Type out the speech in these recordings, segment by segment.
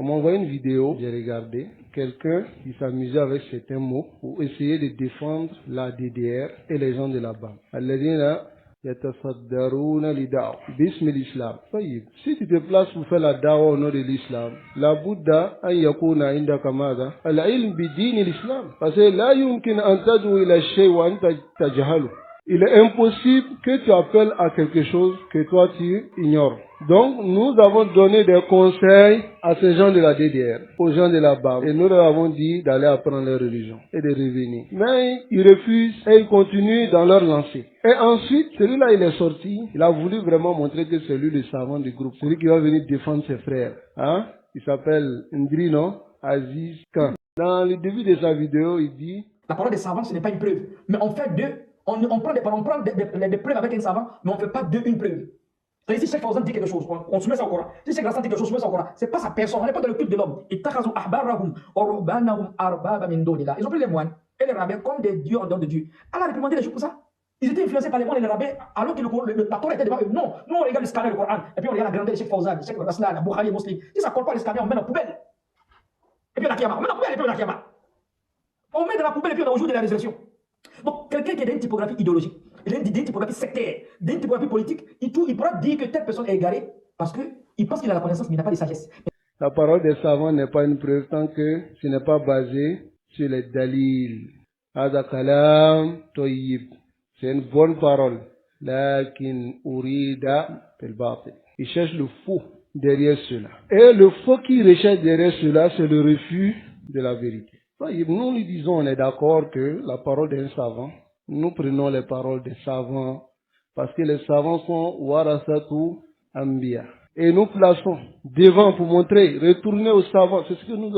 On m'a envoyé une vidéo, j'ai regardé, quelqu'un qui s'amusait avec certains mots pour essayer de défendre la DDR et les gens de là-bas. Alladhina yatassaddaruna lida'wa bismi l'islam. Si tu te places pour faire la da'wa au nom de l'islam, la Bouddha an yakuna indaka madha al-ilm bidin l'islam. Parce que la yumkin an tad'u ila shay wa anta tajhalu. Il est impossible que tu appelles à quelque chose que toi tu ignores. Donc, nous avons donné des conseils à ces gens de la DDR, aux gens de là-bas. Et nous leur avons dit d'aller apprendre leur religion et de revenir. Mais ils refusent et ils continuent dans leur lancée. Et ensuite, celui-là, il est sorti. Il a voulu vraiment montrer que c'est lui le savant du groupe. Celui qui va venir défendre ses frères. Hein? Il s'appelle Ndrino Aziz Khan. Dans le début de sa vidéo, il dit... La parole des savants, ce n'est pas une preuve. Mais on fait on prend des preuves avec un savant, mais on ne fait pas une preuve. Si Cheikh Fawzan dit quelque chose, on soumet ça au Coran. Si Cheikh Hassan dit quelque chose, on soumet ça au Coran. Ce n'est pas sa personne, on n'est pas dans le culte de l'homme. Ils ont pris les moines et les rabbins comme des dieux en dehors de Dieu. Allah a réprimandé les gens pour ça. Ils étaient influencés par les moines et les rabbins alors que la Torah était devant eux. Non, nous on regarde le scanner, le Coran, et puis on regarde la grandeur de Cheikh Fawzan, Cheikh Raslan, Bukhari, Muslim. Si ça ne colle pas le scanner, on met dans la poubelle. Et puis on a Kiyama. On met dans la poubelle et puis on a Kiyama. On met dans la poubelle et puis on a au jour de la résurrection. Donc, quelqu'un qui est d'une typographie idéologique, d'une typographie sectaire, d'une typographie politique, il pourra dire que telle personne est égarée parce qu'il pense qu'il a la connaissance, mais il n'a pas de sagesse. La parole des savants n'est pas une preuve tant que ce n'est pas basé sur les dalils. Hada kalam toyib. C'est une bonne parole. Lakin urida bil batil. Il cherche le faux derrière cela. Et le faux qu'il recherche derrière cela, c'est le refus de la vérité. Nous lui disons, on est d'accord que la parole d'un savant, nous prenons les paroles des savants, parce que les savants sont warasatu anbiya. Et nous plaçons devant pour montrer, retournez aux savants, c'est ce que nous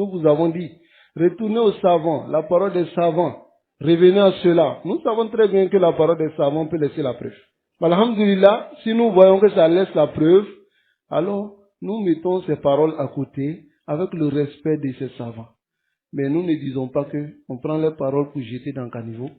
vous avons dit. Retournez aux savants, la parole des savants, revenez à cela. Nous savons très bien que la parole des savants peut laisser la preuve. Alhamdulillah, si nous voyons que ça laisse la preuve, alors nous mettons ces paroles à côté avec le respect de ces savants. Mais nous ne disons pas qu'on prend les paroles pour jeter dans le caniveau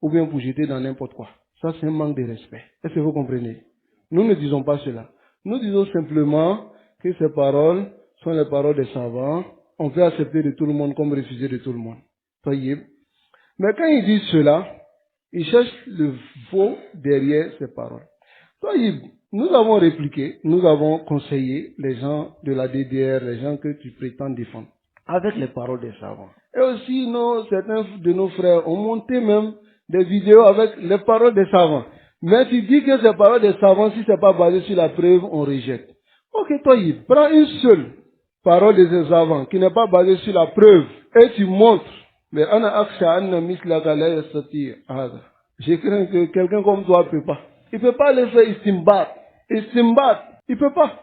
ou bien pour jeter dans n'importe quoi. Ça, c'est un manque de respect. Est-ce que vous comprenez? Nous ne disons pas cela. Nous disons simplement que ces paroles sont les paroles des savants. On peut accepter de tout le monde comme refuser de tout le monde. Mais quand ils disent cela, ils cherchent le faux derrière ces paroles. Nous avons répliqué, nous avons conseillé les gens de la DDR, les gens que tu prétends défendre, avec les paroles des savants. Et aussi, certains de nos frères ont monté même des vidéos avec les paroles des savants. Mais tu dis que ces paroles des savants, si ce n'est pas basé sur la preuve, on rejette. Ok, prends une seule parole de ces savants qui n'est pas basée sur la preuve et tu montres. Mais je crains que quelqu'un comme toi ne peut pas. Il ne peut pas laisser istimbat. Il ne peut pas.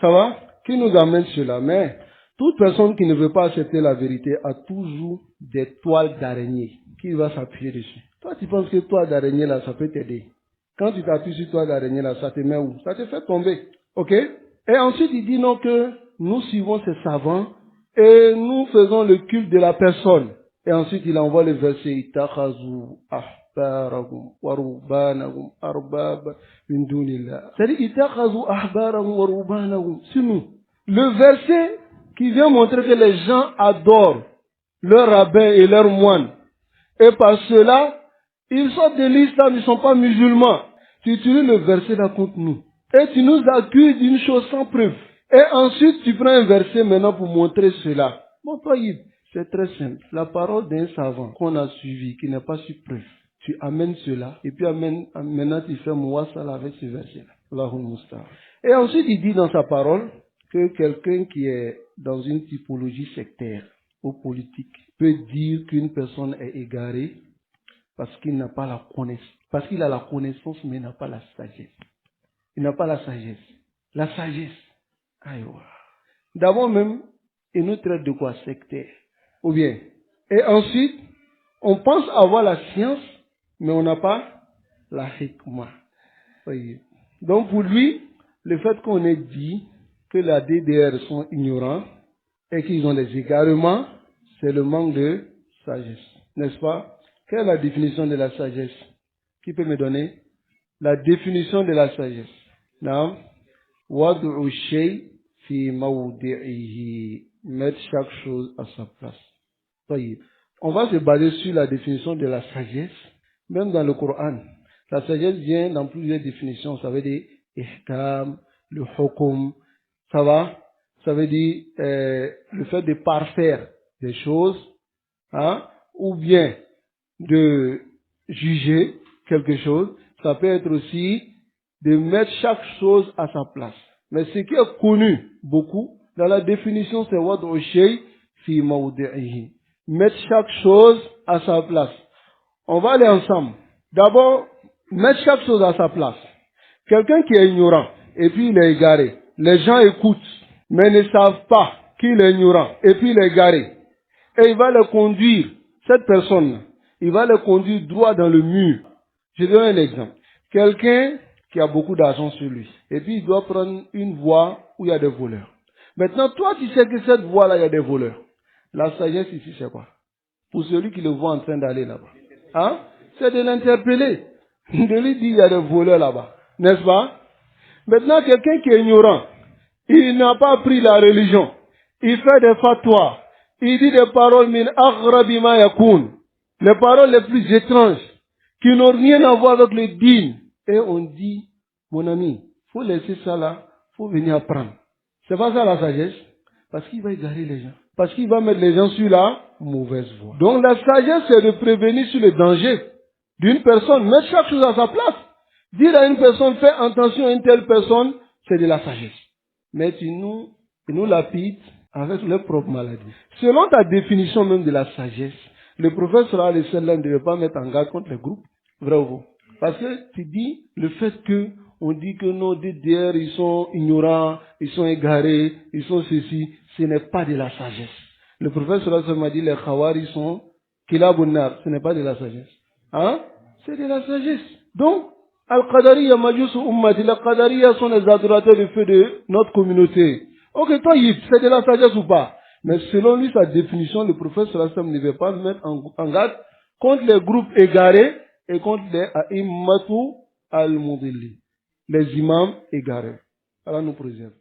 Ça va? Qui nous amène cela? Mais toute personne qui ne veut pas accepter la vérité a toujours des toiles d'araignée qui va s'appuyer dessus. Toi, tu penses que toile d'araignée là, ça peut t'aider. Quand tu t'appuies sur toile d'araignée là, ça te met où? Ça te fait tomber. Ok? Et ensuite, il dit non que nous suivons ces savants et nous faisons le culte de la personne. Et ensuite, il envoie le verset Itakhazu ahbarahum wa rubanahum arbab min dunillah. C'est-à-dire Itakhazu ahbarahum wa rubanahum. C'est nous. Le verset qui vient montrer que les gens adorent leurs rabbins et leurs moines. Et par cela, ils sortent de l'islam, ils ne sont pas musulmans. Tu utilises le verset là contre nous. Et tu nous accuses d'une chose sans preuve. Et ensuite, tu prends un verset maintenant pour montrer cela. Bon, toi, c'est très simple. La parole d'un savant qu'on a suivi, qui n'est pas sur preuve. Tu amènes cela, et puis maintenant tu fais mouassala avec ce verset-là. Allahul Musta'an. Et ensuite, il dit dans sa parole que quelqu'un qui est dans une typologie sectaire ou politique peut dire qu'une personne est égarée parce qu'il n'a pas la connaissance. Parce qu'il a la connaissance, mais il n'a pas la sagesse. Il n'a pas la sagesse. La sagesse. Aïwa. D'abord même, il nous traite de quoi? Sectaire. Ou bien. Et ensuite, on pense avoir la science, mais on n'a pas la hikmah. Voyez. Donc pour lui, le fait qu'on ait dit que la DDR sont ignorants et qu'ils ont des égarements, c'est le manque de sagesse. N'est-ce pas? Quelle est la définition de la sagesse? Qui peut me donner la définition de la sagesse? Non. Wad'u shay fi mawdi'ihi. Mettre chaque chose à sa place. Tayyib. On va se baser sur la définition de la sagesse, même dans le Coran. La sagesse vient dans plusieurs définitions. Ça veut dire ihkam, le hukum, ça va? Ça veut dire le fait de parfaire des choses, hein, ou bien de juger quelque chose. Ça peut être aussi de mettre chaque chose à sa place. Mais ce qui est connu beaucoup dans la définition, c'est wad'u shay fi mawdi'ihi. Mettre chaque chose à sa place. On va aller ensemble. D'abord, mettre chaque chose à sa place. Quelqu'un qui est ignorant et puis il est égaré. Les gens écoutent, mais ne savent pas qu'il est ignorant et puis il est égaré. Et il va le conduire, cette personne, il va le conduire droit dans le mur. Je donne un exemple. Quelqu'un qui a beaucoup d'argent sur lui et puis il doit prendre une voie où il y a des voleurs. Maintenant, toi, tu sais que cette voie-là, il y a des voleurs. La sagesse ici, c'est quoi? Pour celui qui le voit en train d'aller là-bas. Hein? C'est de l'interpeller. De lui dire, il y a des voleurs là-bas. N'est-ce pas? Maintenant, quelqu'un qui est ignorant, il n'a pas appris la religion. Il fait des fatwas. Il dit des paroles min aghrabi ma yakun. Les paroles les plus étranges, qui n'ont rien à voir avec le dîn. Et on dit, mon ami, faut laisser ça là, faut venir apprendre. C'est pas ça la sagesse. Parce qu'il va égarer les gens. Parce qu'il va mettre les gens sur la mauvaise voie. Donc la sagesse, c'est de prévenir sur le danger d'une personne. Mettre chaque chose à sa place. Dire à une personne, fais attention à une telle personne, c'est de la sagesse. Mais tu nous lapides avec leur propre maladie. Selon ta définition même de la sagesse, le prophète sallallahu alayhi wa sallam ne devait pas mettre en garde contre les groupes. Vrai ou faux? Parce que tu dis le fait que on dit que nos DDR, ils sont ignorants, ils sont égarés, ils sont ceci, ce n'est pas de la sagesse. Le prophète sallallahu alayhi wa sallam a dit les khawari sont kilabunnar, ce n'est pas de la sagesse. Hein? C'est de la sagesse. Donc, Al-Qadariya Majus Ummati, les Qadariya sont les adorateurs du feu de notre communauté. Ok, toi, c'est de la sagesse ou pas? Mais selon lui, sa définition, le prophète sallallahu alayhi wa sallam ne veut pas mettre en garde contre les groupes égarés et contre les a'immatu al-mudilli, les imams égarés. Allah nous préserve.